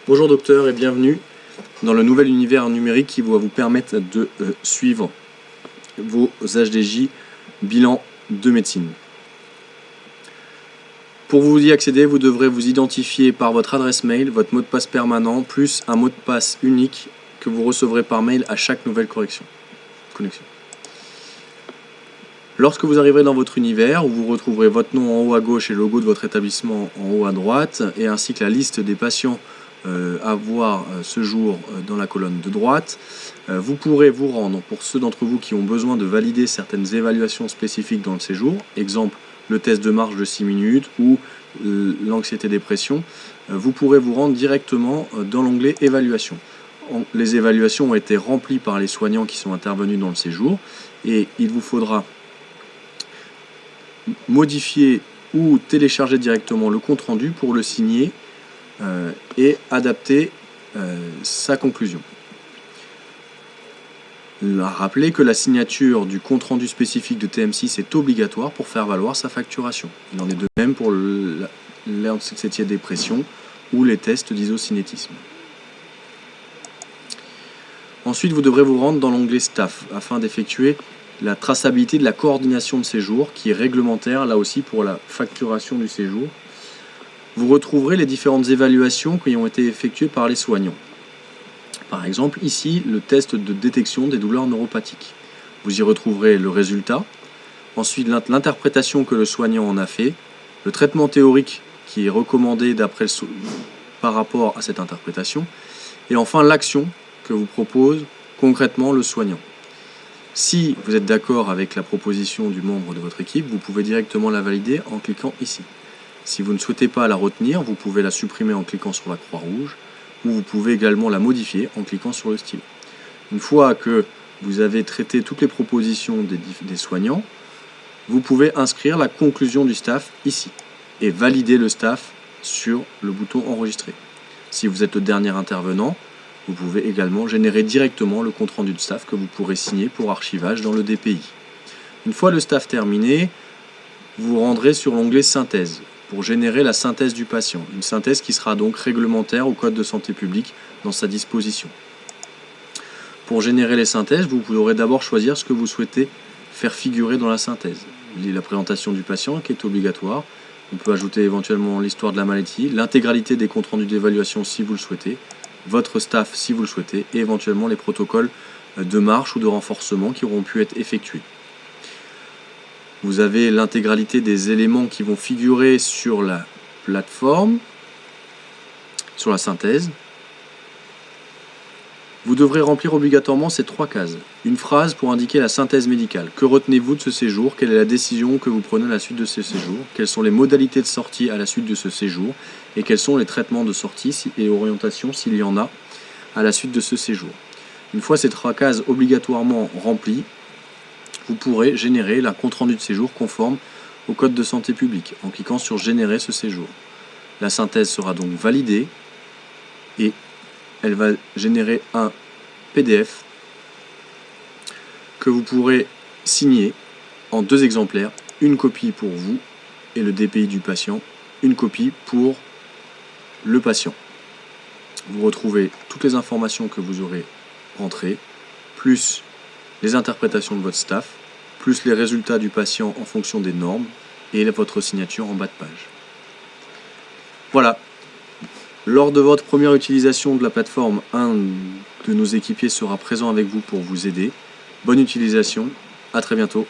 Bonjour docteur et bienvenue dans le nouvel univers numérique qui va vous permettre de suivre vos HDJ bilan de médecine. Pour vous y accéder, vous devrez vous identifier par votre adresse mail, votre mot de passe permanent, plus un mot de passe unique que vous recevrez par mail à chaque nouvelle connexion. Lorsque vous arriverez dans votre univers, où vous retrouverez votre nom en haut à gauche et le logo de votre établissement en haut à droite, et ainsi que la liste des patients à voir ce jour dans la colonne de droite, vous pourrez vous rendre, pour ceux d'entre vous qui ont besoin de valider certaines évaluations spécifiques dans le séjour, exemple le test de marche de 6 minutes ou l'anxiété-dépression, vous pourrez vous rendre directement dans l'onglet évaluation. Les évaluations ont été remplies par les soignants qui sont intervenus dans le séjour et il vous faudra modifier ou télécharger directement le compte-rendu pour le signer et adapter sa conclusion. Rappelez que la signature du compte-rendu spécifique de TM6 est obligatoire pour faire valoir sa facturation. Il en est de même pour l'anxiété-dépression ou les tests d'isocinétisme. Ensuite, vous devrez vous rendre dans l'onglet Staff afin d'effectuer la traçabilité de la coordination de séjour qui est réglementaire là aussi pour la facturation du séjour. Vous retrouverez les différentes évaluations qui ont été effectuées par les soignants. Par exemple, ici, le test de détection des douleurs neuropathiques. Vous y retrouverez le résultat, ensuite l'interprétation que le soignant en a fait, le traitement théorique qui est recommandé par rapport à cette interprétation, et enfin l'action que vous propose concrètement le soignant. Si vous êtes d'accord avec la proposition du membre de votre équipe, vous pouvez directement la valider en cliquant ici. Si vous ne souhaitez pas la retenir, vous pouvez la supprimer en cliquant sur la croix rouge, ou vous pouvez également la modifier en cliquant sur le stylo. Une fois que vous avez traité toutes les propositions des soignants, vous pouvez inscrire la conclusion du staff ici, et valider le staff sur le bouton enregistrer. Si vous êtes le dernier intervenant, vous pouvez également générer directement le compte-rendu de staff que vous pourrez signer pour archivage dans le DPI. Une fois le staff terminé, vous rendrez sur l'onglet synthèse pour générer la synthèse du patient. Une synthèse qui sera donc réglementaire au Code de santé publique dans sa disposition. Pour générer les synthèses, vous pourrez d'abord choisir ce que vous souhaitez faire figurer dans la synthèse. La présentation du patient qui est obligatoire. On peut ajouter éventuellement l'histoire de la maladie, l'intégralité des comptes rendus d'évaluation si vous le souhaitez, votre staff si vous le souhaitez, et éventuellement les protocoles de marche ou de renforcement qui auront pu être effectués. Vous avez l'intégralité des éléments qui vont figurer sur la plateforme, sur la synthèse. Vous devrez remplir obligatoirement ces 3 cases. Une phrase pour indiquer la synthèse médicale. Que retenez-vous de ce séjour? Quelle est la décision que vous prenez à la suite de ce séjour? Quelles sont les modalités de sortie à la suite de ce séjour? Et quels sont les traitements de sortie et orientations, s'il y en a, à la suite de ce séjour? Une fois ces 3 cases obligatoirement remplies, vous pourrez générer la compte-rendu de séjour conforme au Code de santé publique en cliquant sur Générer ce séjour. La synthèse sera donc validée et elle va générer un PDF que vous pourrez signer en 2 exemplaires, une copie pour vous et le DPI du patient, une copie pour le patient. Vous retrouvez toutes les informations que vous aurez rentrées, plus les interprétations de votre staff, plus les résultats du patient en fonction des normes et votre signature en bas de page. Voilà. Lors de votre première utilisation de la plateforme, un de nos équipiers sera présent avec vous pour vous aider. Bonne utilisation, à très bientôt.